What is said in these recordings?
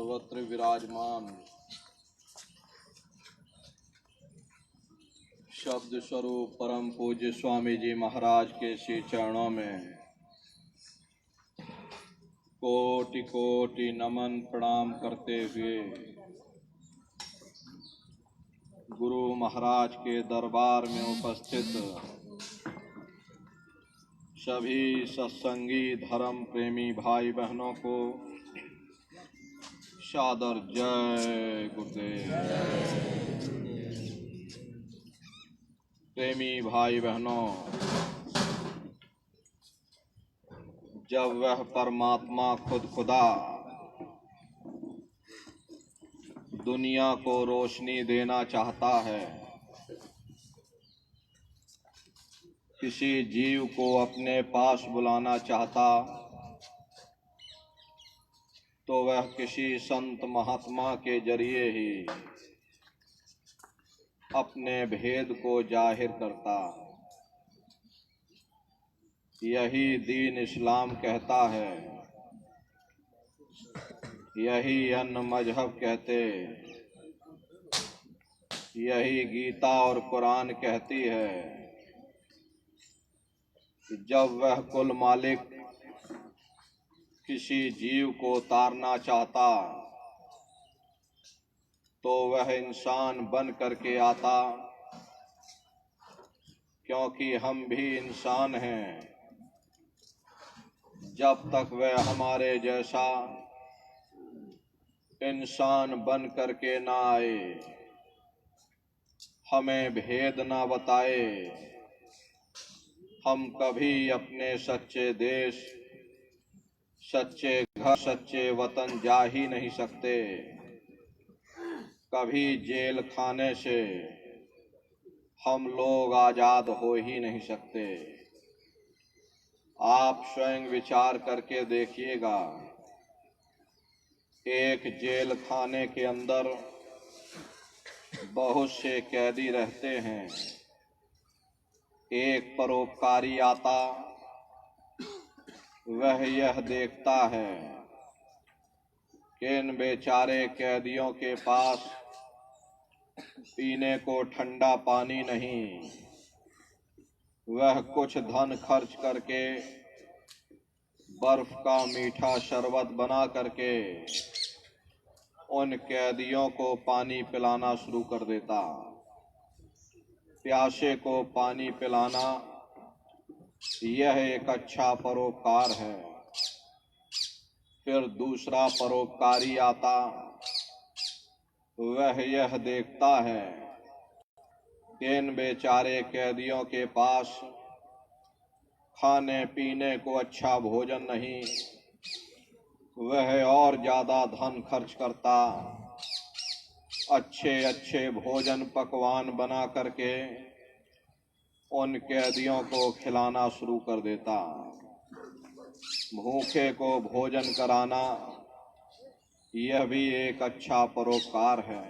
सर्वत्र विराजमान शब्द स्वरूप परम पूज्य स्वामी जी महाराज के श्री चरणों में कोटि कोटि नमन प्रणाम करते हुए गुरु महाराज के दरबार में उपस्थित सभी सत्संगी धर्म प्रेमी भाई बहनों को सादर जय गुरुदेव। प्रेमी भाई बहनों, जब वह परमात्मा खुद खुदा दुनिया को रोशनी देना चाहता है, किसी जीव को अपने पास बुलाना चाहता, तो वह किसी संत महात्मा के जरिए ही अपने भेद को जाहिर करता। यही दीन इस्लाम कहता है, यही अन्य मजहब कहते, यही गीता और कुरान कहती है कि जब वह कुल मालिक किसी जीव को तारना चाहता तो वह इंसान बन करके आता, क्योंकि हम भी इंसान हैं। जब तक वह हमारे जैसा इंसान बन करके ना आए, हमें भेद ना बताए, हम कभी अपने सच्चे देश, सच्चे घर, सच्चे वतन जा ही नहीं सकते। कभी जेल खाने से हम लोग आजाद हो ही नहीं सकते। आप स्वयं विचार करके देखिएगा, एक जेल खाने के अंदर बहुत से कैदी रहते हैं। एक परोपकारी आता, वह यह देखता है कि इन बेचारे कैदियों के पास पीने को ठंडा पानी नहीं। वह कुछ धन खर्च करके बर्फ का मीठा शरबत बना करके उन कैदियों को पानी पिलाना शुरू कर देता। प्यासे को पानी पिलाना यह एक अच्छा परोपकार है। फिर दूसरा परोपकारी आता, वह यह देखता है कि इन बेचारे कैदियों के पास खाने पीने को अच्छा भोजन नहीं। वह और ज्यादा धन खर्च करता, अच्छे अच्छे भोजन पकवान बना करके उन कैदियों को खिलाना शुरू कर देता। भूखे को भोजन कराना यह भी एक अच्छा परोपकार है।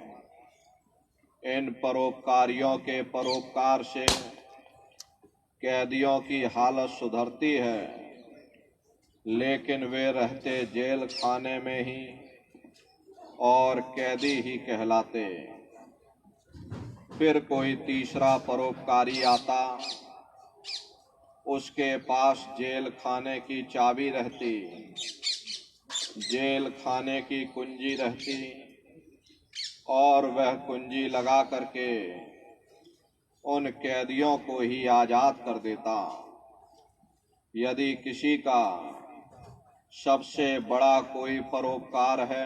इन परोपकारियों के परोपकार से कैदियों की हालत सुधरती है, लेकिन वे रहते जेल खाने में ही और कैदी ही कहलाते। फिर कोई तीसरा परोपकारी आता, उसके पास जेल खाने की चाबी रहती, जेल खाने की कुंजी रहती, और वह कुंजी लगा करके उन कैदियों को ही आजाद कर देता। यदि किसी का सबसे बड़ा कोई परोपकार है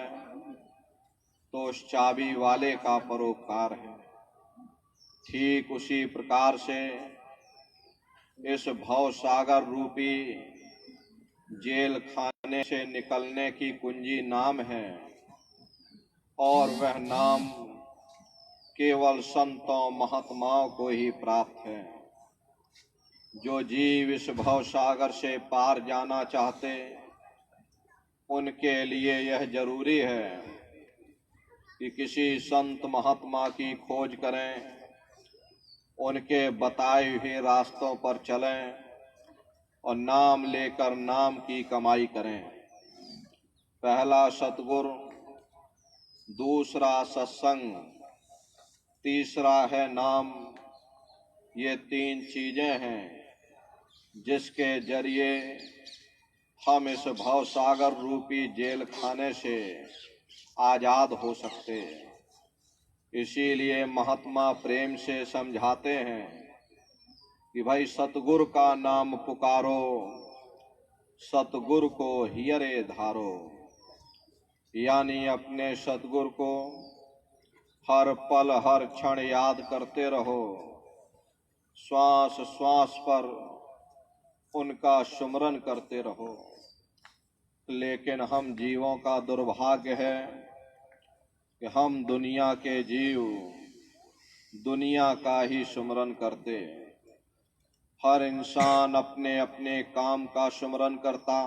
तो उस चाबी वाले का परोपकार है। ठीक उसी प्रकार से इस भव सागर रूपी जेल खाने से निकलने की कुंजी नाम है, और वह नाम केवल संतों महात्माओं को ही प्राप्त है। जो जीव इस भव सागर से पार जाना चाहते, उनके लिए यह जरूरी है कि किसी संत महात्मा की खोज करें, उनके बताए हुए रास्तों पर चलें और नाम लेकर नाम की कमाई करें। पहला सतगुरु दूसरा सत्संग, तीसरा है नाम। ये 3 चीजें हैं जिसके जरिए हम इस भवसागर रूपी जेल खाने से आजाद हो सकते हैं। इसीलिए महात्मा प्रेम से समझाते हैं कि भाई सतगुरु का नाम पुकारो, सतगुरु को हियरे धारो। यानी अपने सतगुरु को हर पल हर क्षण याद करते रहो, श्वास श्वास पर उनका सुमरन करते रहो। लेकिन हम जीवों का दुर्भाग्य है कि हम दुनिया के जीव दुनिया का ही सुमरन करते। हर इंसान अपने अपने काम का सुमरन करता।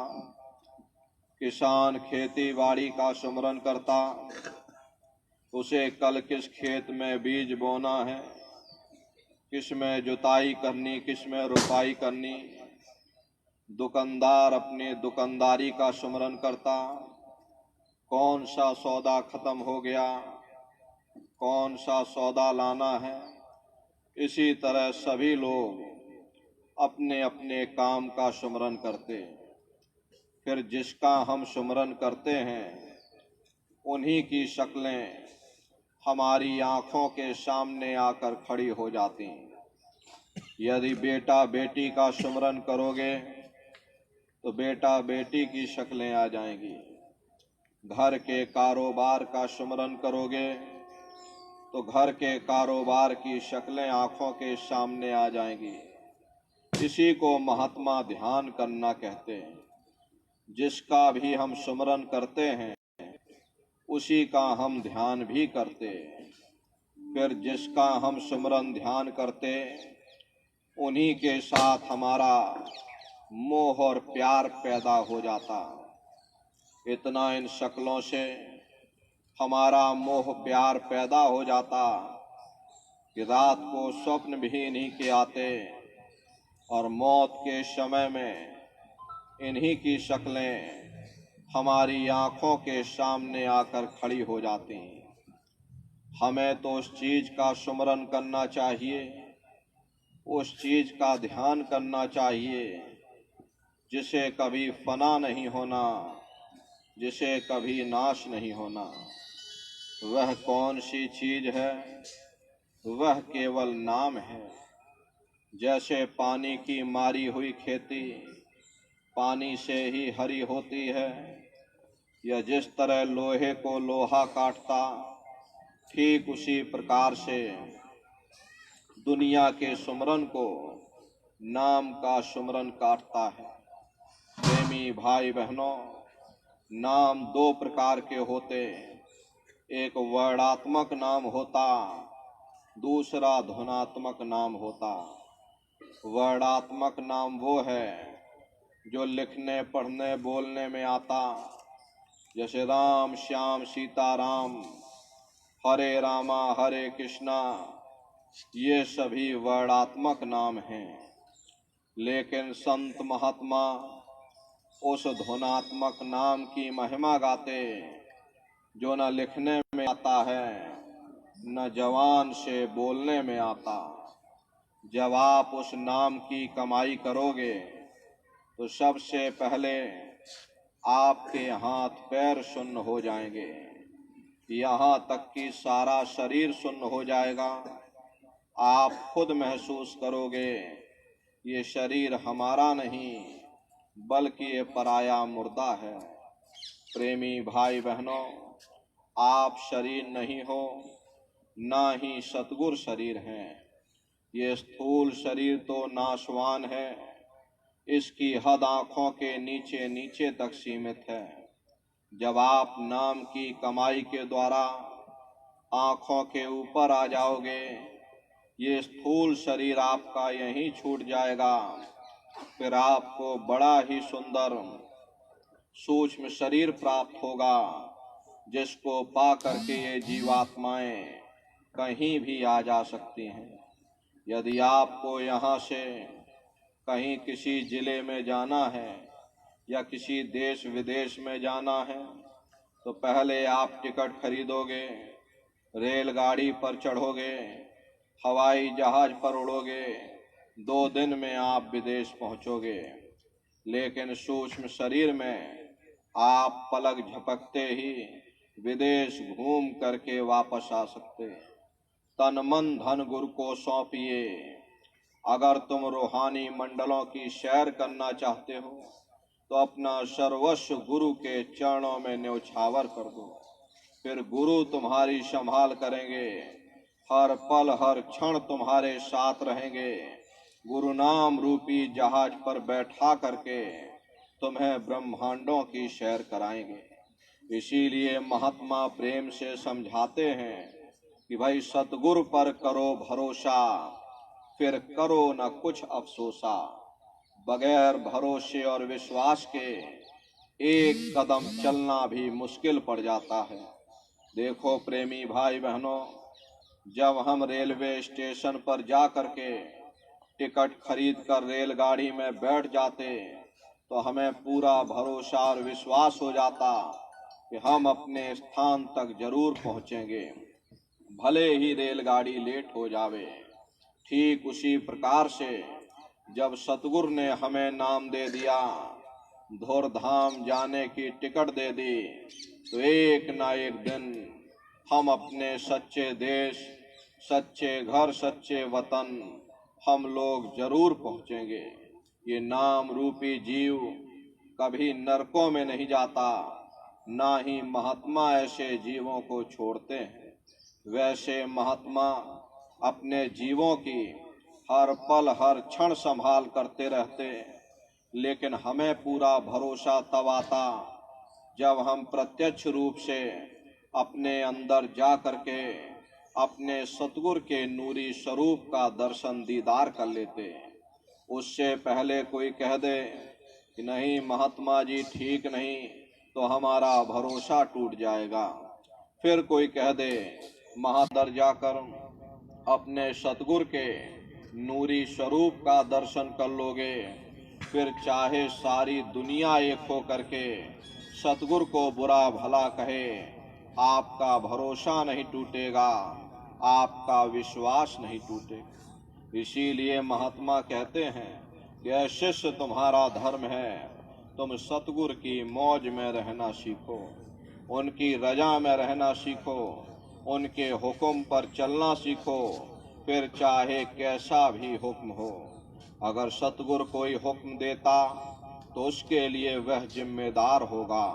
किसान खेती बाड़ी का सुमरन करता, उसे कल किस खेत में बीज बोना है, किस में जुताई करनी, किस में रुपाई करनी। दुकानदार अपने दुकानदारी का सुमरन करता, कौन सा सौदा खत्म हो गया, कौन सा सौदा लाना है। इसी तरह सभी लोग अपने अपने काम का सुमरन करते। फिर जिसका हम सुमरन करते हैं उन्हीं की शक्लें हमारी आंखों के सामने आकर खड़ी हो जाती। यदि बेटा बेटी का सुमरन करोगे तो बेटा बेटी की शक्लें आ जाएंगी। घर के कारोबार का सुमरन करोगे तो घर के कारोबार की शक्लें आंखों के सामने आ जाएंगी। इसी को महात्मा ध्यान करना कहते हैं। जिसका भी हम सुमरन करते हैं उसी का हम ध्यान भी करते। फिर जिसका हम सुमरन ध्यान करते उन्हीं के साथ हमारा मोह और प्यार पैदा हो जाता। इतना इन शक्लों से हमारा मोह प्यार पैदा हो जाता कि रात को स्वप्न भी इन्हीं के आते और मौत के समय में इन्हीं की शक्लें हमारी आंखों के सामने आकर खड़ी हो जाती हैं। हमें तो उस चीज का सुमरन करना चाहिए, उस चीज का ध्यान करना चाहिए जिसे कभी फना नहीं होना, जिसे कभी नाश नहीं होना। वह कौन सी चीज है? वह केवल नाम है। जैसे पानी की मारी हुई खेती पानी से ही हरी होती है, या जिस तरह लोहे को लोहा काटता, ठीक उसी प्रकार से दुनिया के सुमरन को नाम का सुमरन काटता है। प्रेमी भाई बहनों, नाम 2 प्रकार के होते। एक वर्णात्मक नाम होता, दूसरा ध्वनात्मक नाम होता। वर्णात्मक नाम वो है जो लिखने पढ़ने बोलने में आता, जैसे राम श्याम सीताराम, हरे रामा हरे कृष्णा, ये सभी वर्णात्मक नाम हैं। लेकिन संत महात्मा उस ध्वनात्मक नाम की महिमा गाते जो न लिखने में आता है न जवान से बोलने में आता। जब आप उस नाम की कमाई करोगे तो सबसे पहले आपके हाथ पैर शून्य हो जाएंगे, यहाँ तक कि सारा शरीर शून्य हो जाएगा। आप खुद महसूस करोगे ये शरीर हमारा नहीं बल्कि ये पराया मुर्दा है। प्रेमी भाई बहनों, आप शरीर नहीं हो, ना ही सतगुरु शरीर हैं। ये स्थूल शरीर तो नाशवान है, इसकी हद आँखों के नीचे नीचे तक सीमित है। जब आप नाम की कमाई के द्वारा आँखों के ऊपर आ जाओगे, ये स्थूल शरीर आपका यहीं छूट जाएगा। फिर आपको बड़ा ही सुंदर सूक्ष्म शरीर प्राप्त होगा, जिसको पा करके ये जीवात्माएं कहीं भी आ जा सकती हैं। यदि आपको यहाँ से कहीं किसी जिले में जाना है या किसी देश विदेश में जाना है तो पहले आप टिकट खरीदोगे, रेलगाड़ी पर चढ़ोगे, हवाई जहाज पर उड़ोगे, 2 दिन में आप विदेश पहुंचोगे। लेकिन सूक्ष्म शरीर में आप पलक झपकते ही विदेश घूम करके वापस आ सकते। तन मन धन गुरु को सौंपिए। अगर तुम रूहानी मंडलों की सैर करना चाहते हो तो अपना सर्वस्व गुरु के चरणों में न्यौछावर कर दो। फिर गुरु तुम्हारी संभाल करेंगे, हर पल हर क्षण तुम्हारे साथ रहेंगे। गुरु नाम रूपी जहाज पर बैठा करके तुम्हें ब्रह्मांडों की सैर कराएंगे। इसीलिए महात्मा प्रेम से समझाते हैं कि भाई सतगुरु पर करो भरोसा, फिर करो न कुछ अफसोसा। बगैर भरोसे और विश्वास के एक कदम चलना भी मुश्किल पड़ जाता है। देखो प्रेमी भाई बहनों, जब हम रेलवे स्टेशन पर जा करके टिकट खरीद कर रेलगाड़ी में बैठ जाते तो हमें पूरा भरोसा और विश्वास हो जाता कि हम अपने स्थान तक जरूर पहुंचेंगे, भले ही रेलगाड़ी लेट हो जावे। ठीक उसी प्रकार से जब सतगुरु ने हमें नाम दे दिया, धौरधाम जाने की टिकट दे दी, तो एक ना एक दिन हम अपने सच्चे देश, सच्चे घर, सच्चे वतन हम लोग जरूर पहुंचेंगे। ये नाम रूपी जीव कभी नरकों में नहीं जाता, ना ही महात्मा ऐसे जीवों को छोड़ते हैं। वैसे महात्मा अपने जीवों की हर पल हर क्षण संभाल करते रहते, लेकिन हमें पूरा भरोसा तब आता जब हम प्रत्यक्ष रूप से अपने अंदर जा करके अपने सतगुरु के नूरी स्वरूप का दर्शन दीदार कर लेते। उससे पहले कोई कह दे कि नहीं महात्मा जी ठीक नहीं, तो हमारा भरोसा टूट जाएगा। फिर कोई कह दे महादर जाकर अपने सतगुरु के नूरी स्वरूप का दर्शन कर लोगे, फिर चाहे सारी दुनिया एक हो करके सतगुरु को बुरा भला कहे, आपका भरोसा नहीं टूटेगा, आपका विश्वास नहीं टूटेगा। इसीलिए महात्मा कहते हैं कि शिष्य तुम्हारा धर्म है, तुम सतगुरु की मौज में रहना सीखो, उनकी रजा में रहना सीखो, उनके हुक्म पर चलना सीखो, फिर चाहे कैसा भी हुक्म हो। अगर सतगुरु कोई हुक्म देता तो उसके लिए वह जिम्मेदार होगा।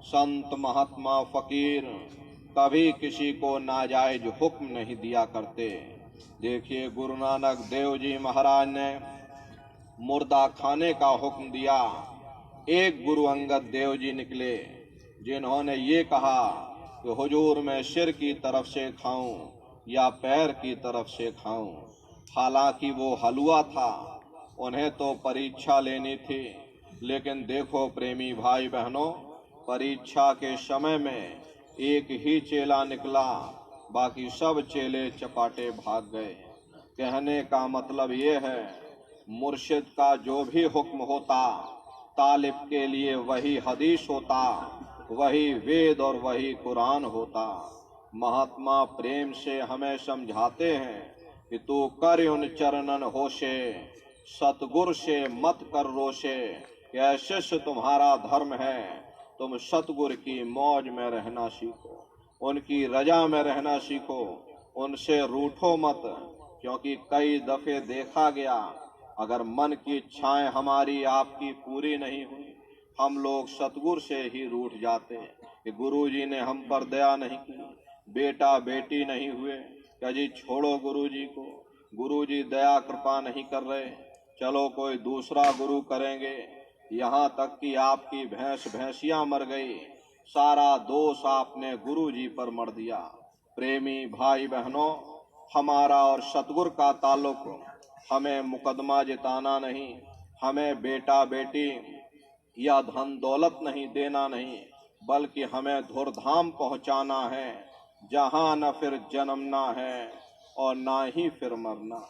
संत महात्मा फकीर कभी किसी को नाजायज हुक्म नहीं दिया करते। देखिए गुरु नानक देव जी महाराज ने मुर्दा खाने का हुक्म दिया। एक गुरु अंगद देव जी निकले जिन्होंने ये कहा कि हुजूर मैं सिर की तरफ से खाऊं या पैर की तरफ से खाऊं। हालांकि वो हलवा था, उन्हें तो परीक्षा लेनी थी, लेकिन देखो प्रेमी भाई बहनों, परीक्षा के समय में एक ही चेला निकला, बाकी सब चेले चपाटे भाग गए। कहने का मतलब ये है, मुर्शिद का जो भी हुक्म होता तालिब के लिए वही हदीस होता, वही वेद और वही कुरान होता। महात्मा प्रेम से हमें समझाते हैं कि तू कर उन चरणन होशे, सतगुरु से मत कर रोशे। यह शिष्य तुम्हारा धर्म है, तुम सतगुरु की मौज में रहना सीखो, उनकी रजा में रहना सीखो, उनसे रूठो मत। क्योंकि कई दफे देखा गया, अगर मन की इच्छाएं हमारी आपकी पूरी नहीं हुई, हम लोग सतगुरु से ही रूठ जाते कि गुरु जी ने हम पर दया नहीं की, बेटा बेटी नहीं हुए, क्या जी छोड़ो गुरु जी को, गुरु जी दया कृपा नहीं कर रहे, चलो कोई दूसरा गुरु करेंगे। यहाँ तक कि आपकी भैंसियां मर गई, सारा दोष आपने गुरु जी पर मर दिया। प्रेमी भाई बहनों, हमारा और सतगुरु का ताल्लुक हमें मुकदमा जिताना नहीं, हमें बेटा बेटी या धन दौलत नहीं देना नहीं, बल्कि हमें धुरधाम पहुंचाना है, जहां न फिर जन्मना है और ना ही फिर मरना।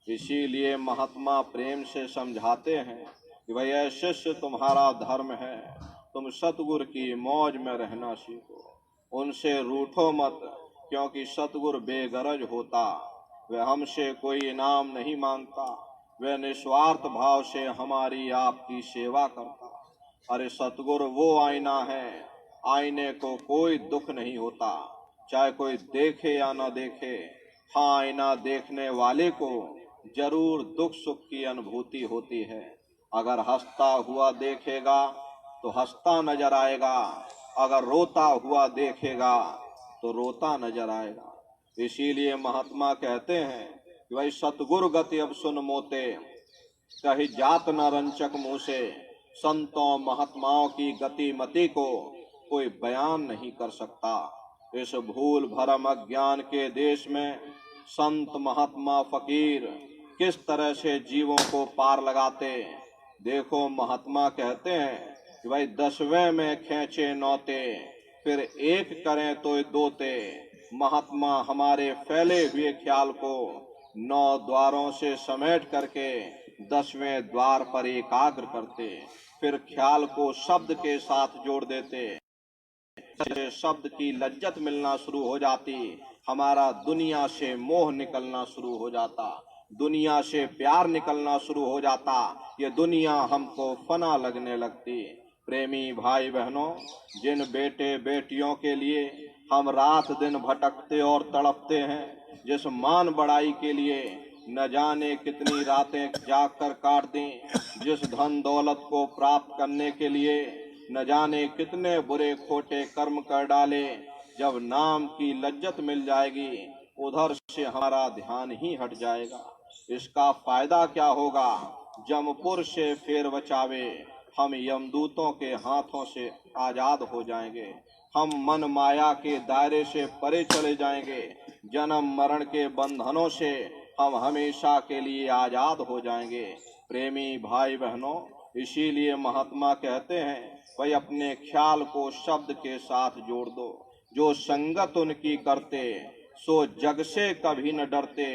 इसीलिए महात्मा प्रेम से समझाते हैं कि भैया शिष्य तुम्हारा धर्म है, तुम सतगुरु की मौज में रहना सीखो। उनसे रूठो मत, क्योंकि सतगुरु बेगरज होता, वह हमसे कोई इनाम नहीं मांगता, वह निस्वार्थ भाव से हमारी आपकी सेवा करता। अरे सतगुरु वो आईना है, आईने को कोई दुख नहीं होता, चाहे कोई देखे या न देखे। हाँ, आईना देखने वाले को जरूर दुख सुख की अनुभूति होती है। अगर हंसता हुआ देखेगा तो हंसता नजर आएगा, अगर रोता हुआ देखेगा तो रोता नजर आएगा। इसीलिए महात्मा कहते हैं कि भाई सतगुरु गति अब सुन मोते, कही जात न रंचक मुँह से। संतों महात्माओं की गति मति को कोई बयान नहीं कर सकता। इस भूल भरम अज्ञान के देश में संत महात्मा फकीर किस तरह से जीवों को पार लगाते। देखो महात्मा कहते हैं कि भाई 10वें में खींचे नौते, फिर एक करें तो दोते। महात्मा हमारे फैले हुए ख्याल को 9 द्वारों से समेट करके 10वें द्वार पर एकाग्र करते, फिर ख्याल को शब्द के साथ जोड़ देते। शब्द की लज्जत मिलना शुरू हो जाती, हमारा दुनिया से मोह निकलना शुरू हो जाता, दुनिया से प्यार निकलना शुरू हो जाता, ये दुनिया हमको फना लगने लगती। प्रेमी भाई बहनों, जिन बेटे बेटियों के लिए हम रात दिन भटकते और तड़पते हैं, जिस मान बढ़ाई के लिए न जाने कितनी रातें जागकर काट दें, जिस धन दौलत को प्राप्त करने के लिए न जाने कितने बुरे खोटे कर्म कर डाले, जब नाम की लज्जत मिल जाएगी उधर से हमारा ध्यान ही हट जाएगा। इसका फायदा क्या होगा? जमपुर से फेर बचावे, हम यमदूतों के हाथों से आजाद हो जाएंगे, हम मन माया के दायरे से परे चले जाएंगे, जन्म मरण के बंधनों से हम हमेशा के लिए आजाद हो जाएंगे। प्रेमी भाई बहनों, इसीलिए महात्मा कहते हैं भाई अपने ख्याल को शब्द के साथ जोड़ दो। जो संगत उनकी करते सो जग से कभी न डरते।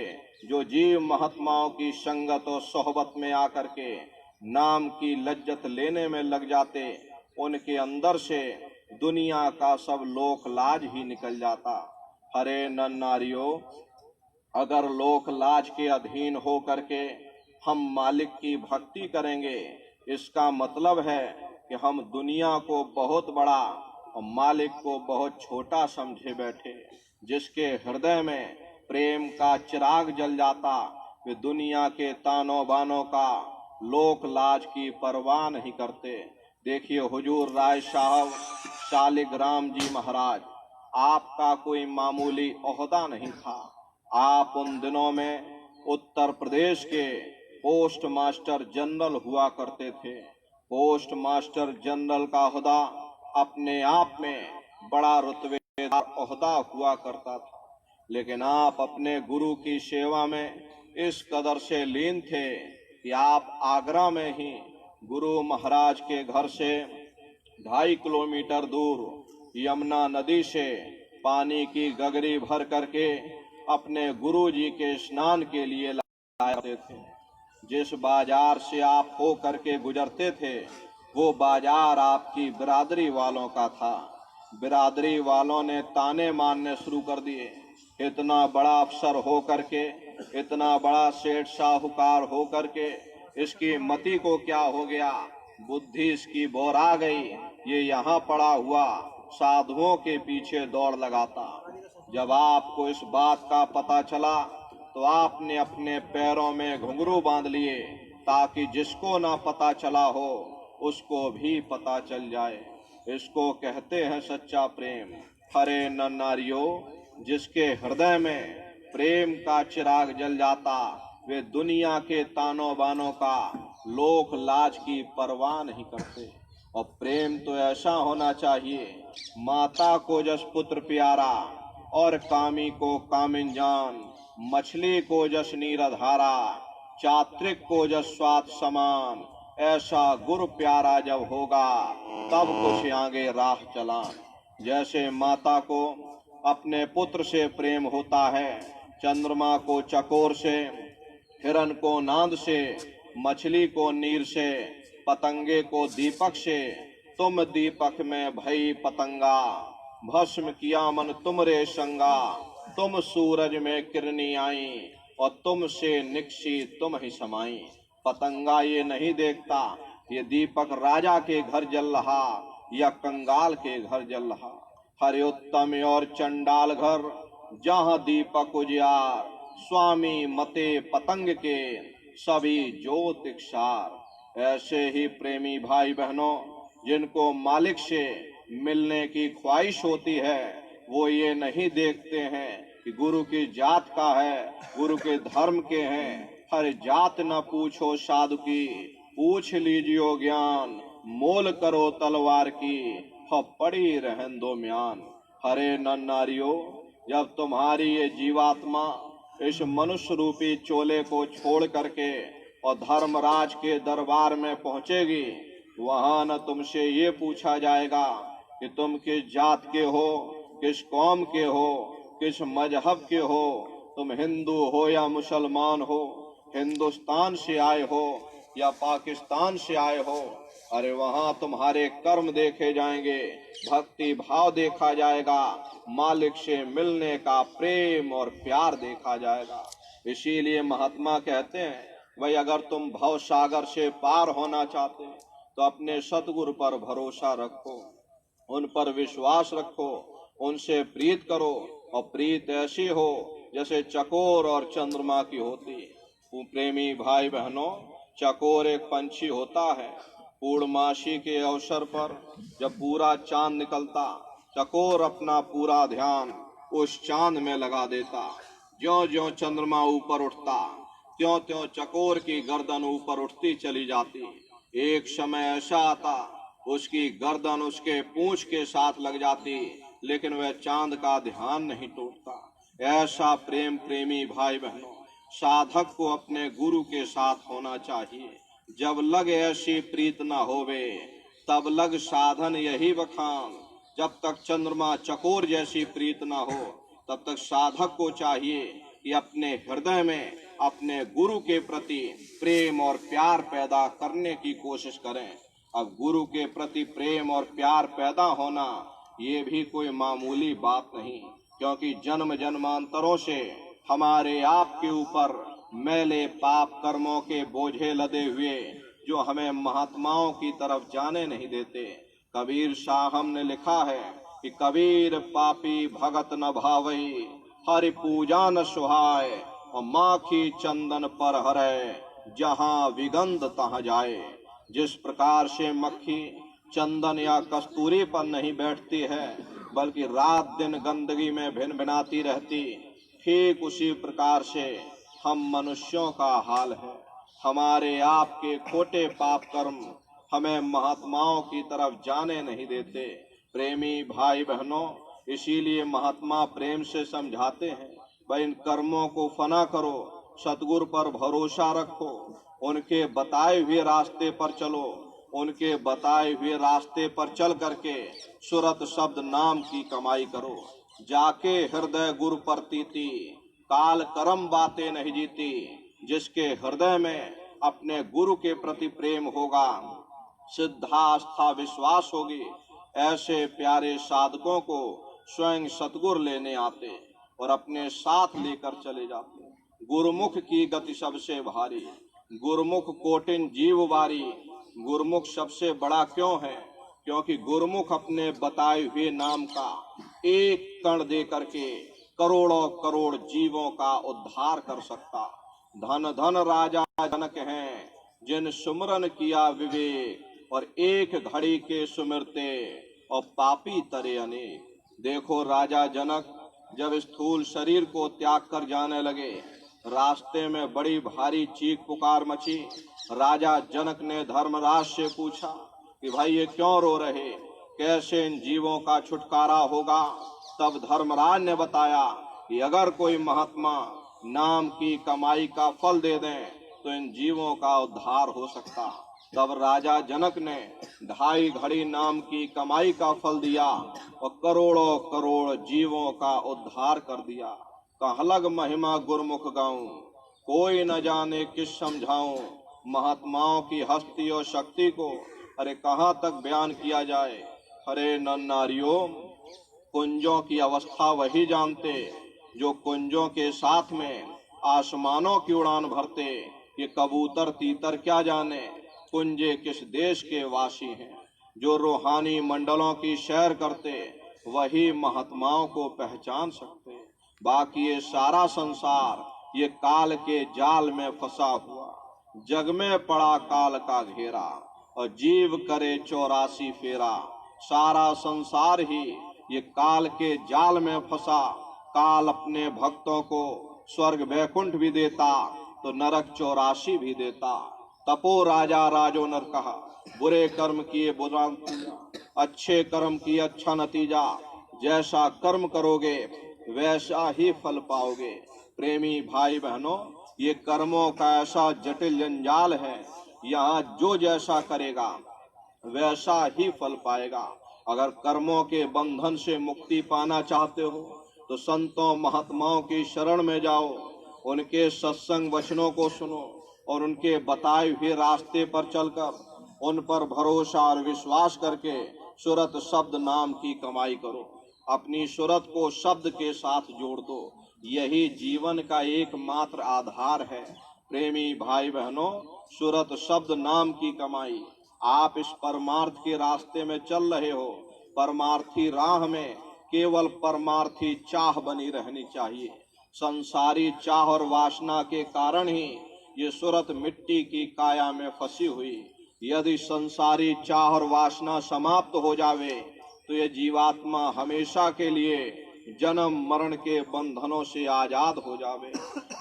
जो जीव महात्माओं की संगत और सोहबत में आकर के नाम की लज्जत लेने में लग जाते, उनके अंदर से दुनिया का सब लोक लाज ही निकल जाता। हरे नर नारियों, अगर लोक लाज के अधीन हो करके हम मालिक की भक्ति करेंगे, इसका मतलब है कि हम दुनिया को बहुत बड़ा और मालिक को बहुत छोटा समझे बैठे। जिसके हृदय में प्रेम का चिराग जल जाता, वे दुनिया के तानों बानों का लोक लाज की परवाह नहीं करते। देखिए हुजूर राय साहब शालिग्राम जी महाराज, आपका कोई मामूली ओहदा नहीं था। आप उन दिनों में उत्तर प्रदेश के पोस्ट मास्टर जनरल हुआ करते थे। पोस्ट मास्टर जनरल का ओहदा अपने आप में बड़ा रुतबेदार ओहदा हुआ करता था, लेकिन आप अपने गुरु की सेवा में इस कदर से लीन थे कि आप आगरा में ही गुरु महाराज के घर से 2.5 किलोमीटर दूर यमुना नदी से पानी की गगरी भर करके अपने गुरु जी के स्नान के लिए लाते थे। जिस बाजार से आप हो करके गुजरते थे, वो बाजार आपकी बिरादरी वालों का था। बिरादरी वालों ने ताने मारने शुरू कर दिए, इतना बड़ा अफसर हो करके, इतना बड़ा सेठ साहूकार हो करके इसकी मति को क्या हो गया, बुद्धि इसकी बोरा गई, ये यहाँ पड़ा हुआ साधुओं के पीछे दौड़ लगाता। जब आपको इस बात का पता चला तो आपने अपने पैरों में घुंघरू बांध लिए, ताकि जिसको ना पता चला हो उसको भी पता चल जाए। इसको कहते हैं सच्चा प्रेम। हरे नर नारियों, जिसके हृदय में प्रेम का चिराग जल जाता, वे दुनिया के तानों बानों का लोक लाज की परवाह नहीं करते। और प्रेम तो ऐसा होना चाहिए, माता को जस पुत्र प्यारा और कामी को कामिन जान, मछली को जस नीरधारा, चात्रिक को जस स्वाद समान। ऐसा गुरु प्यारा जब होगा तब कुछ आगे राह चलान। जैसे माता को अपने पुत्र से प्रेम होता है, चंद्रमा को चकोर से, हिरण को नाद से, मछली को नीर से, पतंगे को दीपक से, तुम दीपक में भई पतंगा, भस्म किया मन तुमरे संगा। तुम सूरज में किरनी आई, और तुमसे निकसी तुम ही समाई। पतंगा ये नहीं देखता ये दीपक राजा के घर जल रहा या कंगाल के घर जल रहा। हरि उत्तम और चंडाल घर जहाँ दीपक उजियार, स्वामी मते पतंग के सभी ज्योतिक्षार। ऐसे ही प्रेमी भाई बहनों, जिनको मालिक से मिलने की ख्वाहिश होती है, वो ये नहीं देखते हैं कि गुरु की जात का है, गुरु के धर्म के हैं। हर जात न पूछो साधु की, पूछ लीजियो ज्ञान। मोल करो तलवार की, पड़ी रहन दो म्यान। हरे नर नारियो, जब तुम्हारी ये जीवात्मा इस मनुष्य रूपी चोले को छोड़ करके और धर्मराज के दरबार में पहुंचेगी, वहां न तुमसे ये पूछा जाएगा कि तुम किस जात के हो, किस कौम के हो, किस मजहब के हो, तुम हिंदू हो या मुसलमान हो, हिंदुस्तान से आए हो या पाकिस्तान से आए हो। अरे वहां तुम्हारे कर्म देखे जाएंगे, भक्ति भाव देखा जाएगा, मालिक से मिलने का प्रेम और प्यार देखा जाएगा। इसीलिए महात्मा कहते हैं, भाई अगर तुम भव सागर से पार होना चाहते तो अपने सतगुरु पर भरोसा रखो, उन पर विश्वास रखो, उनसे प्रीत करो। और प्रीत ऐसी हो जैसे चकोर और चंद्रमा की होती। प्रेमी भाई बहनों, चकोर एक पंछी होता है। पूर्णमासी के अवसर पर जब पूरा चांद निकलता, चकोर अपना पूरा ध्यान उस चांद में लगा देता। ज्यों ज्यों चंद्रमा ऊपर उठता, त्यों त्यों चकोर की गर्दन ऊपर उठती चली जाती। एक समय ऐसा आता, उसकी गर्दन उसके पूंछ के साथ लग जाती, लेकिन वह चांद का ध्यान नहीं टूटता। ऐसा प्रेम प्रेमी भाई बहनों, साधक को अपने गुरु के साथ होना चाहिए। जब लग ऐसी प्रीत न होवे, तब लग साधन यही बखान। जब तक चंद्रमा चकोर जैसी प्रीत न हो, तब तक साधक को चाहिए कि अपने हृदय में अपने गुरु के प्रति प्रेम और प्यार पैदा करने की कोशिश करें। अब गुरु के प्रति प्रेम और प्यार पैदा होना ये भी कोई मामूली बात नहीं, क्योंकि जन्म जन्मांतरों से हमारे आपके ऊपर मैले पाप कर्मों के बोझे लदे हुए, जो हमें महात्माओं की तरफ जाने नहीं देते। कबीर साहब ने लिखा है कि कबीर पापी भगत न भावई, हरि पूजा न सुहाय, और माखी चंदन पर हरे, जहाँ विगंध तहाँ जाए। जिस प्रकार से मक्खी चंदन या कस्तूरी पर नहीं बैठती है, बल्कि रात दिन गंदगी में भिन भिनाती रहती, ठीक उसी प्रकार से हम मनुष्यों का हाल है। हमारे आपके खोटे पाप कर्म हमें महात्माओं की तरफ जाने नहीं देते। प्रेमी भाई बहनों, इसीलिए महात्मा प्रेम से समझाते हैं, भाई इन कर्मों को फना करो, सतगुरु पर भरोसा रखो, उनके बताए हुए रास्ते पर चलो। उनके बताए हुए रास्ते पर चल करके सुरत शब्द नाम की कमाई करो। जाके हृदय गुरु प्रतीति, काल कर्म बातें नहीं जीती। जिसके हृदय में अपने गुरु के प्रति प्रेम होगा, सिद्धास्था विश्वास होगी, ऐसे प्यारे साधकों को स्वयं सतगुरु लेने आते और अपने साथ लेकर चले जाते। गुरुमुख की गति सबसे भारी, गुरुमुख कोटिन जीव बारी। गुरुमुख सबसे बड़ा क्यों है? क्योंकि गुरुमुख अपने बताए हुए नाम का एक कण दे करके करोड़ों करोड़ जीवों का उद्धार कर सकता। धन धन राजा जनक हैं, जिन सुमरन किया विवेक, और एक घड़ी के सुमिरते और पापी तरे अनेक। देखो राजा जनक जब स्थूल शरीर को त्याग कर जाने लगे, रास्ते में बड़ी भारी चीख पुकार मची। राजा जनक ने धर्मराज से पूछा कि भाई ये क्यों रो रहे, कैसे इन जीवों का छुटकारा होगा? तब धर्मराज ने बताया कि अगर कोई महात्मा नाम की कमाई का फल दे दें तो इन जीवों का उद्धार हो सकता। तब राजा जनक ने 2.5 घड़ी नाम की कमाई का फल दिया और करोड़ों करोड़ जीवों का उद्धार कर दिया। कहलग महिमा गुरमुख गाऊं, कोई न जाने किस समझाऊं। महात्माओं की हस्ती और शक्ति को अरे कहाँ तक बयान किया जाए। अरे नर नारियों, कुंजों की अवस्था वही जानते जो कुंजों के साथ में आसमानों की उड़ान भरते। ये कबूतर तीतर क्या जाने कुंजे किस देश के वासी हैं। जो रूहानी मंडलों की सैर करते वही महात्माओं को पहचान सकते। बाकी ये सारा संसार ये काल के जाल में फंसा हुआ, जग में पड़ा काल का घेरा, और जीव करे 84 फेरा। सारा संसार ही ये काल के जाल में फंसा। काल अपने भक्तों को स्वर्ग वैकुंठ भी देता तो नरक 84 भी देता। तपो राजा राजो नर कहा, बुरे कर्म किए बुरा नतीजा, अच्छे कर्म किए अच्छा नतीजा। जैसा कर्म करोगे वैसा ही फल पाओगे। प्रेमी भाई बहनों, ये कर्मों का ऐसा जटिल जंजाल है, यहाँ जो जैसा करेगा वैसा ही फल पाएगा। अगर कर्मों के बंधन से मुक्ति पाना चाहते हो तो संतों महात्माओं की शरण में जाओ, उनके सत्संग वचनों को सुनो और उनके बताए हुए रास्ते पर चलकर उन पर भरोसा और विश्वास करके सूरत शब्द नाम की कमाई करो। अपनी सूरत को शब्द के साथ जोड़ दो, यही जीवन का एकमात्र आधार है। प्रेमी भाई बहनों, सूरत शब्द नाम की कमाई। आप इस परमार्थ के रास्ते में चल रहे हो, परमार्थी राह में केवल परमार्थी चाह बनी रहनी चाहिए। संसारी चाह और वासना के कारण ही ये सूरत मिट्टी की काया में फंसी हुई। यदि संसारी चाह और वासना समाप्त हो जावे तो ये जीवात्मा हमेशा के लिए जन्म मरण के बंधनों से आजाद हो जावे।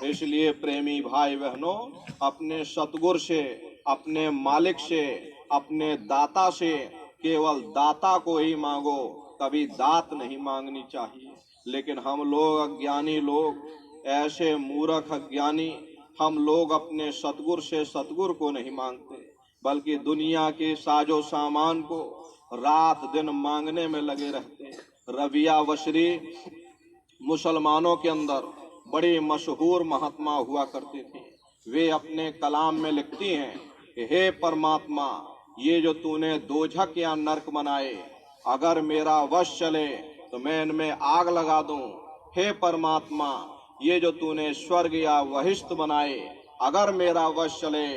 इसलिए प्रेमी भाई बहनों, अपने सतगुरु से, अपने मालिक से, अपने दाता से केवल दाता को ही मांगो, कभी दात नहीं मांगनी चाहिए। लेकिन हम लोग अज्ञानी लोग, ऐसे मूर्ख अज्ञानी, हम लोग अपने सतगुरु से सतगुरु को नहीं मांगते, बल्कि दुनिया के साजो सामान को रात दिन मांगने में लगे रहते। रबिया बशरी मुसलमानों के अंदर बड़ी मशहूर महात्मा हुआ करती थी। वे अपने कलाम में लिखती हैं कि हे परमात्मा, ये जो तूने दोजख या नरक बनाए, अगर मेरा वश चले तो मैं इनमें आग लगा दूं। हे परमात्मा, ये जो तूने स्वर्ग या वहिष्ठ बनाए, अगर मेरा वश चले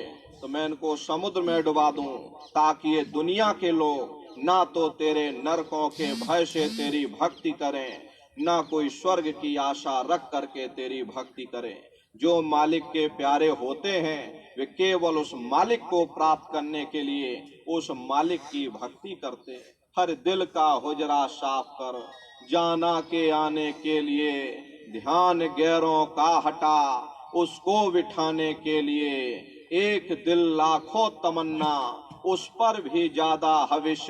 तो मैं इनको समुद्र में डुबा दूं, ताकि ये दुनिया के लोग ना तो तेरे नरकों के भय से तेरी भक्ति करें, ना कोई स्वर्ग की आशा रख करके तेरी भक्ति करें। जो मालिक के प्यारे होते हैं वे केवल उस मालिक को प्राप्त करने के लिए उस मालिक की भक्ति करते। हर दिल का हुजरा साफ कर, जाना के आने के लिए, ध्यान गैरों का हटा, उसको बिठाने के लिए। एक दिल लाखों तमन्ना, उस पर भी ज्यादा हविश,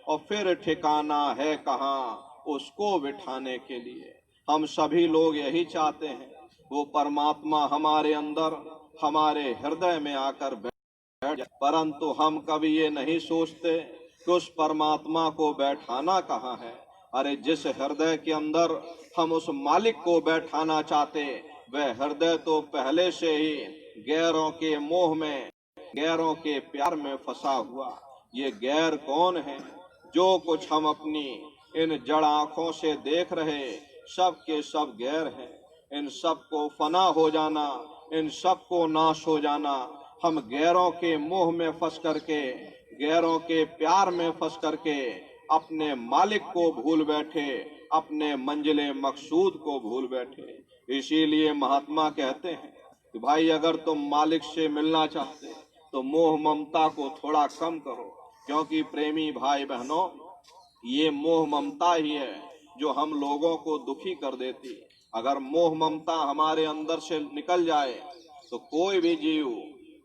और फिर ठिकाना है कहाँ उसको बिठाने के लिए। हम सभी लोग यही चाहते हैं, वो परमात्मा हमारे अंदर, हमारे हृदय में आकर बैठ जाए। परंतु हम कभी ये नहीं सोचते कि उस परमात्मा को बैठाना कहाँ है। अरे जिस हृदय के अंदर हम उस मालिक को बैठाना चाहते, वह हृदय तो पहले से ही गैरों के मोह में, गैरों के प्यार में फंसा हुआ। ये गैर कौन है? जो कुछ हम अपनी इन जड़ आंखों से देख रहे, सब के सब गैर हैं। इन सब को फना हो जाना, इन सब को नाश हो जाना। हम गैरों के मोह में फंस करके, गैरों के प्यार में फंस करके अपने मालिक को भूल बैठे, अपने मंजिले मकसूद को भूल बैठे। इसीलिए महात्मा कहते हैं कि भाई, अगर तुम मालिक से मिलना चाहते तो मोह ममता को थोड़ा कम करो, क्योंकि प्रेमी भाई बहनों, ये मोह ममता ही है जो हम लोगों को दुखी कर देती। अगर मोह ममता हमारे अंदर से निकल जाए तो कोई भी जीव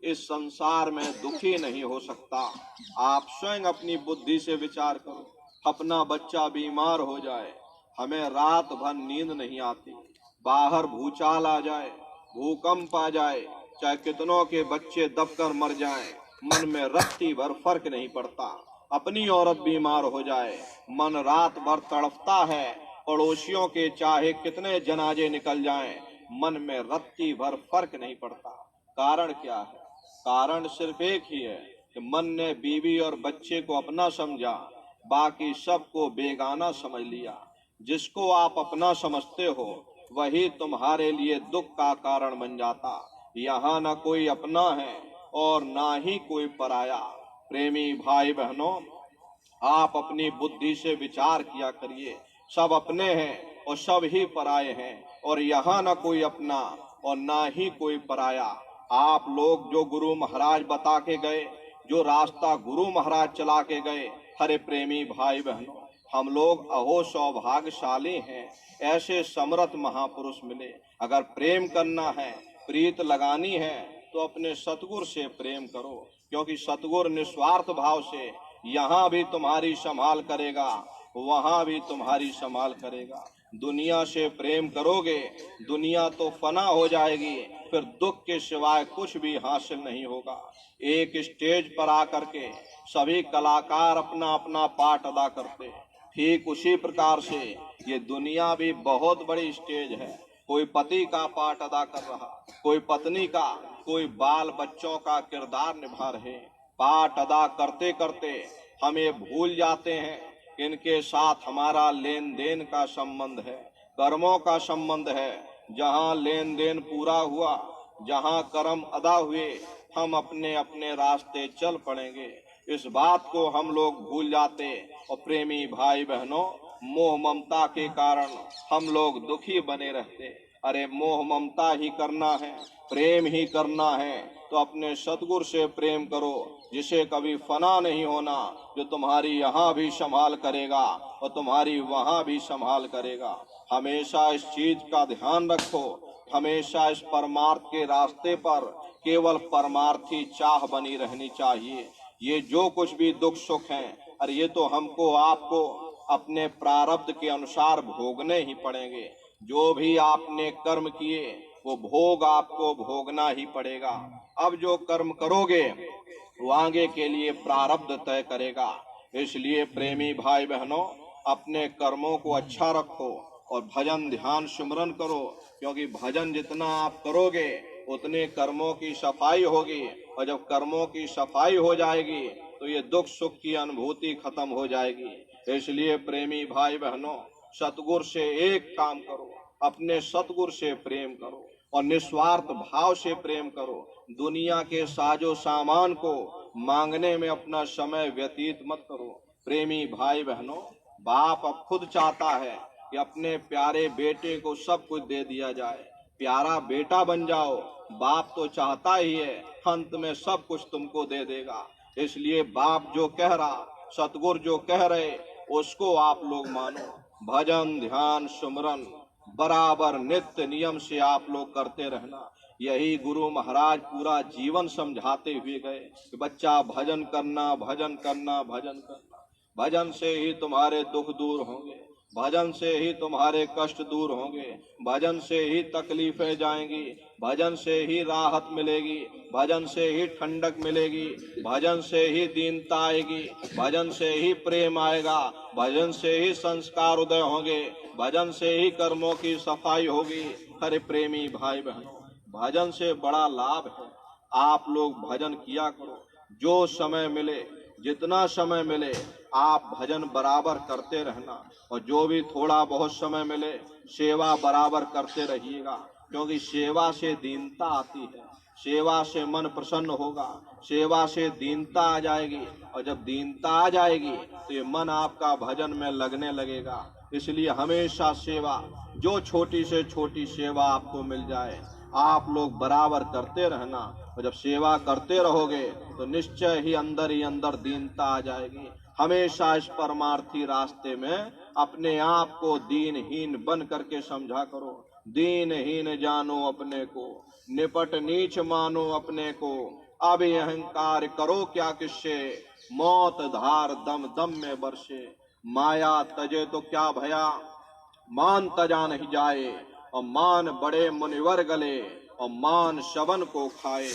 इस संसार में दुखी नहीं हो सकता। आप स्वयं अपनी बुद्धि से विचार करो, अपना बच्चा बीमार हो जाए, हमें रात भर नींद नहीं आती, बाहर भूचाल आ जाए, भूकंप आ जाए, चाहे कितनों के बच्चे दबकर मर जाएं, मन में रत्ती भर फर्क नहीं पड़ता। अपनी औरत बीमार हो जाए, मन रात भर तड़पता है। पड़ोसियों के चाहे कितने जनाजे निकल जाएं, मन में रत्ती भर फर्क नहीं पड़ता। कारण क्या है? कारण सिर्फ एक ही है, कि मन ने बीवी और बच्चे को अपना समझा, बाकी सबको बेगाना समझ लिया। जिसको आप अपना समझते हो वही तुम्हारे लिए दुख का कारण बन जाता। यहाँ न कोई अपना है और ना ही कोई पराया। प्रेमी भाई बहनों, आप अपनी बुद्धि से विचार किया करिए। सब अपने हैं और सब ही पराये हैं, और यहाँ न कोई अपना और ना ही कोई पराया। आप लोग जो गुरु महाराज बता के गए, जो रास्ता गुरु महाराज चला के गए, हरे प्रेमी भाई बहनों, हम लोग अहो सौभाग्यशाली हैं, ऐसे समर्थ महापुरुष मिले। अगर प्रेम करना है, प्रीत लगानी है, तो अपने सतगुरु से प्रेम करो, क्योंकि सतगुरु निस्वार्थ भाव से यहाँ भी तुम्हारी संभाल करेगा, वहाँ भी तुम्हारी संभाल करेगा। दुनिया से प्रेम करोगे, दुनिया तो फना हो जाएगी, फिर दुख के सिवाय कुछ भी हासिल नहीं होगा। एक स्टेज पर आकर के सभी कलाकार अपना अपना पाठ अदा करते, ठीक उसी प्रकार से ये दुनिया भी बहुत बड़ी स्टेज है। कोई पति का पाठ अदा कर रहा, कोई पत्नी का, कोई बाल बच्चों का किरदार निभा रहे। पाठ अदा करते करते हम ये भूल जाते हैं कि इनके साथ हमारा लेन देन का संबंध है, कर्मों का संबंध है। जहाँ लेन देन पूरा हुआ, जहाँ कर्म अदा हुए, हम अपने अपने रास्ते चल पड़ेंगे। इस बात को हम लोग भूल जाते। और प्रेमी भाई बहनों, मोह ममता के कारण हम लोग दुखी बने रहते। अरे मोह ममता ही करना है, प्रेम ही करना है, तो अपने सतगुरु से प्रेम करो, जिसे कभी फना नहीं होना, जो तुम्हारी यहाँ भी संभाल करेगा और तुम्हारी वहाँ भी संभाल करेगा। हमेशा इस चीज का ध्यान रखो, हमेशा इस परमार्थ के रास्ते पर केवल परमार्थी चाह बनी रहनी चाहिए। ये जो कुछ भी दुख सुख हैं, अरे ये तो हमको आपको अपने प्रारब्ध के अनुसार भोगने ही पड़ेंगे। जो भी आपने कर्म किए वो भोग आपको भोगना ही पड़ेगा। अब जो कर्म करोगे वो आगे के लिए प्रारब्ध तय करेगा। इसलिए प्रेमी भाई बहनों, अपने कर्मों को अच्छा रखो और भजन ध्यान सुमरन करो, क्योंकि भजन जितना आप करोगे उतने कर्मों की सफाई होगी, और जब कर्मों की सफाई हो जाएगी तो ये दुख सुख की अनुभूति खत्म हो जाएगी। इसलिए प्रेमी भाई बहनों, सतगुरु से एक काम करो, अपने सतगुरु से प्रेम करो और निस्वार्थ भाव से प्रेम करो। दुनिया के साजो सामान को मांगने में अपना समय व्यतीत मत करो। प्रेमी भाई बहनों, बाप अब खुद चाहता है कि अपने प्यारे बेटे को सब कुछ दे दिया जाए। प्यारा बेटा बन जाओ, बाप तो चाहता ही है, अंत में सब कुछ तुमको दे देगा। इसलिए बाप जो कह रहा, सतगुरु जो कह रहे, उसको आप लोग मानो। भजन ध्यान सुमरन बराबर नित्य नियम से आप लोग करते रहना। यही गुरु महाराज पूरा जीवन समझाते हुए गए कि बच्चा भजन करना, भजन करना, भजन करना। भजन से ही तुम्हारे दुख दूर होंगे, भजन से ही तुम्हारे कष्ट दूर होंगे, भजन से ही तकलीफें जाएंगी, भजन से ही राहत मिलेगी, भजन से ही ठंडक मिलेगी, भजन से ही दीनता आएगी, भजन से ही प्रेम आएगा, भजन से ही संस्कार उदय होंगे, भजन से ही कर्मों की सफाई होगी। हरे प्रेमी भाई बहनों, भजन से बड़ा लाभ है। आप लोग भजन किया करो, जो समय मिले, जितना समय मिले, आप भजन बराबर करते रहना। और जो भी थोड़ा बहुत समय मिले, सेवा बराबर करते रहिएगा, क्योंकि सेवा से दीनता आती है, सेवा से मन प्रसन्न होगा, सेवा से दीनता आ जाएगी, और जब दीनता आ जाएगी तो ये मन आपका भजन में लगने लगेगा। इसलिए हमेशा सेवा, जो छोटी से छोटी सेवा आपको मिल जाए, आप लोग बराबर करते रहना। और जब सेवा करते रहोगे तो निश्चय ही अंदर दीनता आ जाएगी। हमेशा इस परमार्थी रास्ते में अपने आप को दीनहीन बन करके समझा करो। दीनहीन जानो अपने को, निपट नीच मानो अपने को। अब अहंकार करो क्या किससे, मौत धार दम दम में बरसे। माया तजे तो क्या भया, मान तजा नहीं जाए। और मान बड़े मुनिवर गले, और मान शवन को खाए।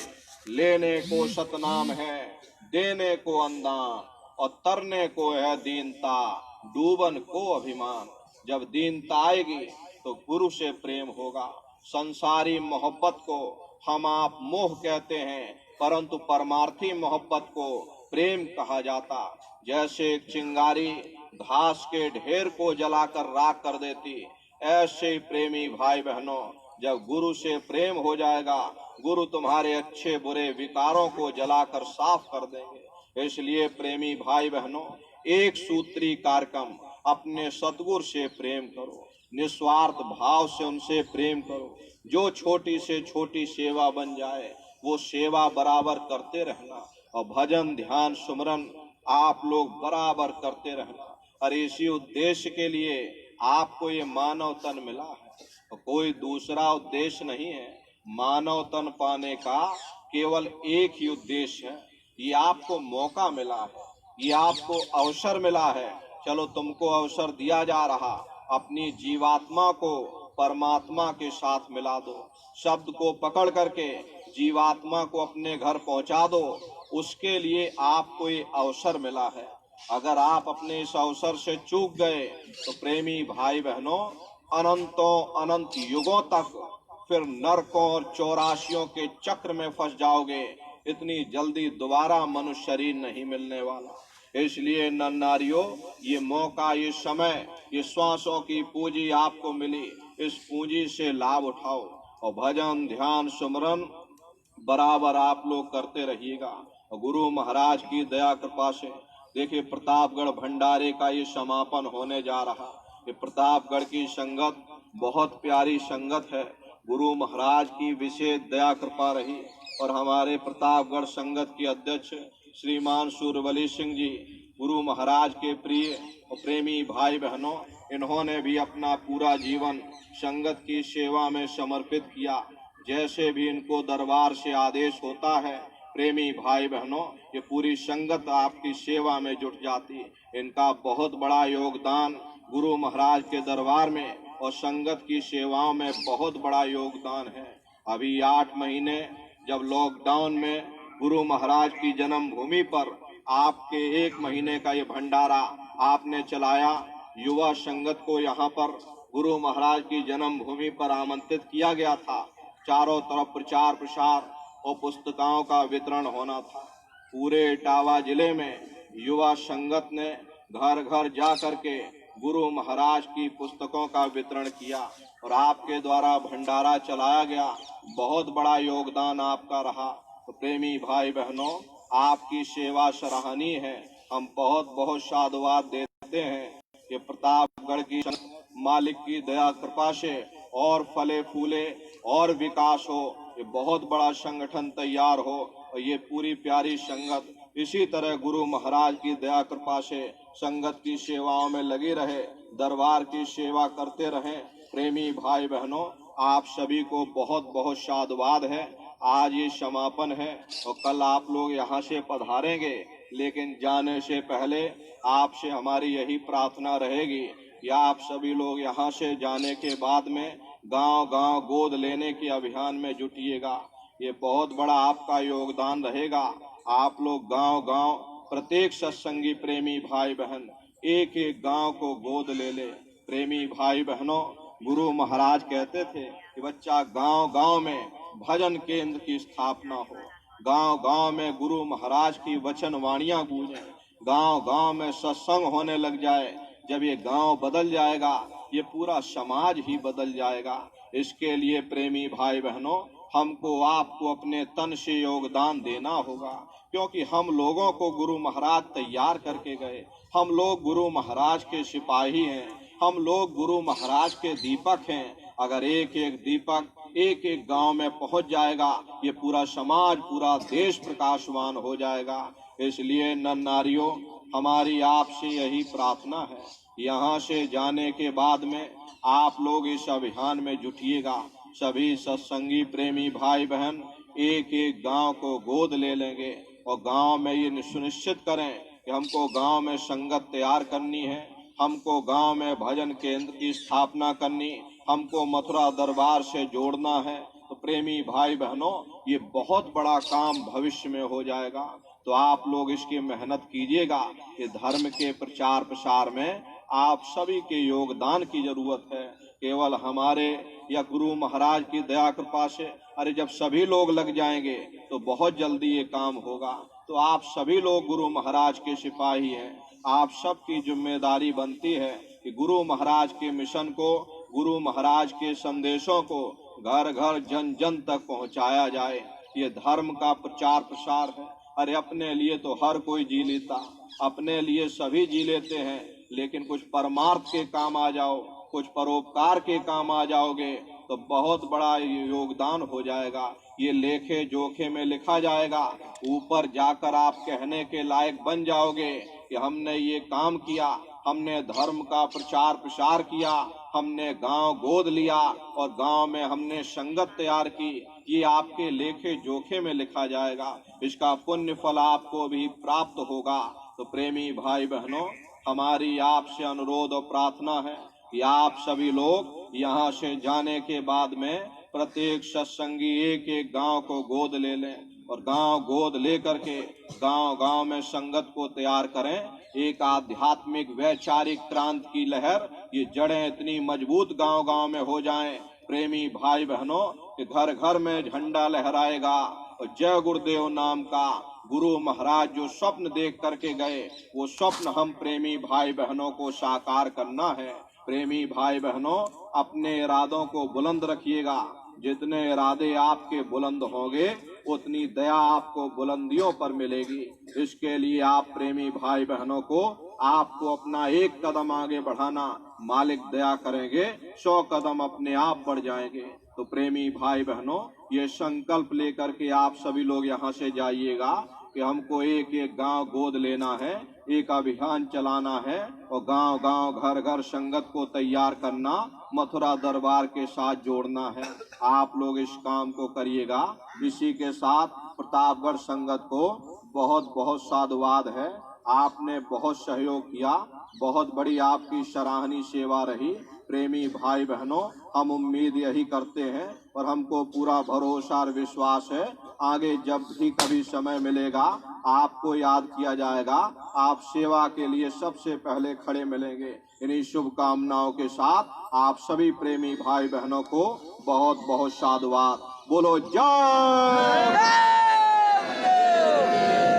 लेने को सतनाम है, देने को अंदान, और तरने को है दीनता, डूबन को अभिमान। जब दीनता आएगी तो गुरु से प्रेम होगा। संसारी मोहब्बत को हम आप मोह कहते हैं, परंतु परमार्थी मोहब्बत को प्रेम कहा जाता। जैसे एक चिंगारी घास के ढेर को जलाकर राख कर देती, ऐसे ही प्रेमी भाई बहनों, जब गुरु से प्रेम हो जाएगा, गुरु तुम्हारे अच्छे बुरे विकारों को जलाकर साफ कर देंगे। इसलिए प्रेमी भाई बहनों, एक सूत्री कार्यक्रम, अपने सतगुरु से प्रेम करो, निस्वार्थ भाव से उनसे प्रेम करो। जो छोटी से छोटी सेवा बन जाए वो सेवा बराबर करते रहना, और भजन ध्यान सुमरन आप लोग बराबर करते रहना। और इसी उद्देश्य के लिए आपको ये मानव तन मिला है, और कोई दूसरा उद्देश्य नहीं है। मानव तन पाने का केवल एक ही उद्देश्य है। ये आपको मौका मिला है, ये आपको अवसर मिला है। चलो, तुमको अवसर दिया जा रहा, अपनी जीवात्मा को परमात्मा के साथ मिला दो। शब्द को पकड़ करके जीवात्मा को अपने घर पहुंचा दो। उसके लिए आपको ये अवसर मिला है। अगर आप अपने इस अवसर से चूक गए तो प्रेमी भाई बहनों, अनंतों अनंत युगों तक फिर नरकों और 84 के चक्र में फंस जाओगे। इतनी जल्दी दोबारा मनुष्य शरीर नहीं मिलने वाला। इसलिए नर नारियों, ये मौका, ये समय, ये श्वासों की पूंजी आपको मिली, इस पूंजी से लाभ उठाओ और भजन ध्यान सुमरन बराबर आप लोग करते रहिएगा। और गुरु महाराज की दया कृपा से देखिए, प्रतापगढ़ भंडारे का ये समापन होने जा रहा। ये प्रतापगढ़ की संगत बहुत प्यारी संगत है। गुरु महाराज की विशेष दया कृपा रही, और हमारे प्रतापगढ़ संगत के अध्यक्ष श्रीमान सूरबली सिंह जी, गुरु महाराज के प्रिय और प्रेमी भाई बहनों, इन्होंने भी अपना पूरा जीवन संगत की सेवा में समर्पित किया। जैसे भी इनको दरबार से आदेश होता है, प्रेमी भाई बहनों, ये पूरी संगत आपकी सेवा में जुट जाती। इनका बहुत बड़ा योगदान गुरु महाराज के दरबार में और संगत की सेवाओं में बहुत बड़ा योगदान है। अभी 8 महीने जब लॉकडाउन में गुरु महाराज की जन्मभूमि पर आपके 1 महीने का ये भंडारा आपने चलाया, युवा संगत को यहाँ पर गुरु महाराज की जन्मभूमि पर आमंत्रित किया गया था। चारों तरफ प्रचार प्रसार और पुस्तकों का वितरण होना था। पूरे इटावा जिले में युवा संगत ने घर घर जा करके गुरु महाराज की पुस्तकों का वितरण किया, और आपके द्वारा भंडारा चलाया गया। बहुत बड़ा योगदान आपका रहा। तो प्रेमी भाई बहनों, आपकी सेवा सराहनीय है। हम बहुत बहुत साधुवाद देते हैं। ये प्रतापगढ़ की मालिक की दया कृपा से और फले फूले और विकास हो, ये बहुत बड़ा संगठन तैयार हो, और ये पूरी प्यारी संगत इसी तरह गुरु महाराज की दया कृपा से संगत की सेवाओं में लगी रहे, दरबार की सेवा करते रहें। प्रेमी भाई बहनों, आप सभी को बहुत बहुत साधुवाद है। आज ये समापन है और कल आप लोग यहाँ से पधारेंगे, लेकिन जाने से पहले आपसे हमारी यही प्रार्थना रहेगी कि आप सभी लोग यहाँ से जाने के बाद में गांव-गांव गोद लेने के अभियान में जुटिएगा। ये बहुत बड़ा आपका योगदान रहेगा। आप लोग गांव-गांव प्रत्येक सत्संगी प्रेमी भाई बहन एक एक गांव को गोद ले ले। प्रेमी भाई बहनों, गुरु महाराज कहते थे कि बच्चा, गांव-गांव में भजन केंद्र की स्थापना हो, गांव-गांव में गुरु महाराज की वचन वाणियां गूंजें, गांव-गांव में सत्संग होने लग जाए। जब ये गांव बदल जाएगा, ये पूरा समाज ही बदल जाएगा। इसके लिए प्रेमी भाई बहनों, हमको आपको अपने तन से योगदान देना होगा, क्योंकि हम लोगों को गुरु महाराज तैयार करके गए। हम लोग गुरु महाराज के सिपाही हैं, हम लोग गुरु महाराज के दीपक हैं। अगर एक एक दीपक एक एक गांव में पहुंच जाएगा, ये पूरा समाज, पूरा देश प्रकाशवान हो जाएगा। इसलिए नर नारियों, हमारी आपसे यही प्रार्थना है, यहाँ से जाने के बाद में आप लोग इस अभियान में जुटिएगा। सभी सत्संगी प्रेमी भाई बहन एक एक गांव को गोद ले लेंगे, और गांव में ये सुनिश्चित करें कि हमको गांव में संगत तैयार करनी है, हमको गांव में भजन केंद्र की स्थापना करनी, हमको मथुरा दरबार से जोड़ना है। तो प्रेमी भाई बहनों, ये बहुत बड़ा काम भविष्य में हो जाएगा। तो आप लोग इसकी मेहनत कीजिएगा। ये धर्म के प्रचार प्रसार में आप सभी के योगदान की जरूरत है। केवल हमारे या गुरु महाराज की दया कृपा से, अरे जब सभी लोग लग जाएंगे तो बहुत जल्दी ये काम होगा। तो आप सभी लोग गुरु महाराज के सिपाही हैं। आप सबकी जिम्मेदारी बनती है कि गुरु महाराज के मिशन को, गुरु महाराज के संदेशों को घर घर जन जन तक पहुंचाया जाए। ये धर्म का प्रचार प्रसार है। अरे अपने लिए तो हर कोई जी लेता, अपने लिए सभी जी लेते हैं, लेकिन कुछ परमार्थ के काम आ जाओ, कुछ परोपकार के काम आ जाओगे तो बहुत बड़ा योगदान हो जाएगा। ये लेखे जोखे में लिखा जाएगा। ऊपर जाकर आप कहने के लायक बन जाओगे कि हमने ये काम किया, हमने धर्म का प्रचार प्रसार किया, हमने गांव गोद लिया और गांव में हमने संगत तैयार की। ये आपके लेखे जोखे में लिखा जाएगा। इसका पुण्य फल आपको भी प्राप्त होगा। तो प्रेमी भाई बहनों, हमारी आपसे अनुरोध और प्रार्थना है कि आप सभी लोग यहाँ से जाने के बाद में प्रत्येक सत्संगी एक एक गांव को गोद ले लें और गांव गोद लेकर के गांव गांव में संगत को तैयार करें। एक आध्यात्मिक वैचारिक क्रांति की लहर, ये जड़ें इतनी मजबूत गांव गांव में हो जाएं, प्रेमी भाई बहनों, कि घर घर में झंडा लहराएगा। और जय गुरुदेव नाम का गुरु महाराज जो स्वप्न देख करके गए, वो स्वप्न हम प्रेमी भाई बहनों को साकार करना है। प्रेमी भाई बहनों, अपने इरादों को बुलंद रखिएगा। जितने इरादे आपके बुलंद होंगे, उतनी दया आपको बुलंदियों पर मिलेगी। इसके लिए आप प्रेमी भाई बहनों को, आपको अपना एक कदम आगे बढ़ाना, मालिक दया करेंगे 100 कदम अपने आप बढ़ जाएंगे। तो प्रेमी भाई बहनों, ये संकल्प लेकर के आप सभी लोग यहाँ से जाइएगा कि हमको एक एक गांव गोद लेना है, एक अभियान चलाना है और गांव गांव घर घर संगत को तैयार करना, मथुरा दरबार के साथ जोड़ना है। आप लोग इस काम को करिएगा। इसी के साथ प्रतापगढ़ संगत को बहुत बहुत साधुवाद है। आपने बहुत सहयोग किया, बहुत बड़ी आपकी सराहनीय सेवा रही। प्रेमी भाई बहनों, हम उम्मीद यही करते हैं और हमको पूरा भरोसा और विश्वास है, आगे जब भी कभी समय मिलेगा आपको याद किया जाएगा। आप सेवा के लिए सबसे पहले खड़े मिलेंगे। इन्हीं शुभकामनाओं के साथ आप सभी प्रेमी भाई बहनों को बहुत बहुत साधुवाद। बोलो जय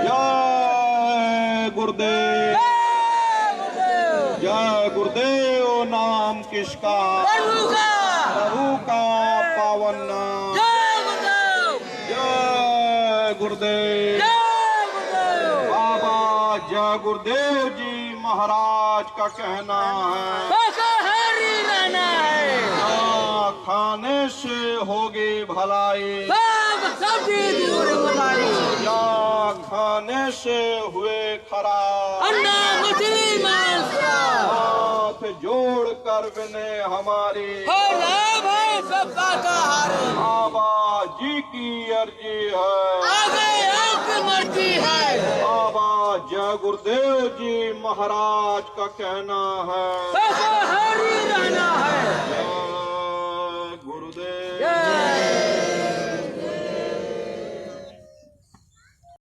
जय गुरुदेव, जय गुरुदेव। नाम किसका? प्रभु का पावन नाम। जय गुरुदेव। बाबा जय गुरुदेव जी महाराज का कहना है, ना खाने से होगी भलाई, या खाने से हुए खराब, हाथ जोड़ कर विनय हमारी, बाबा जी की अर्जी है। बाबा जय गुरुदेव जी महाराज का कहना है।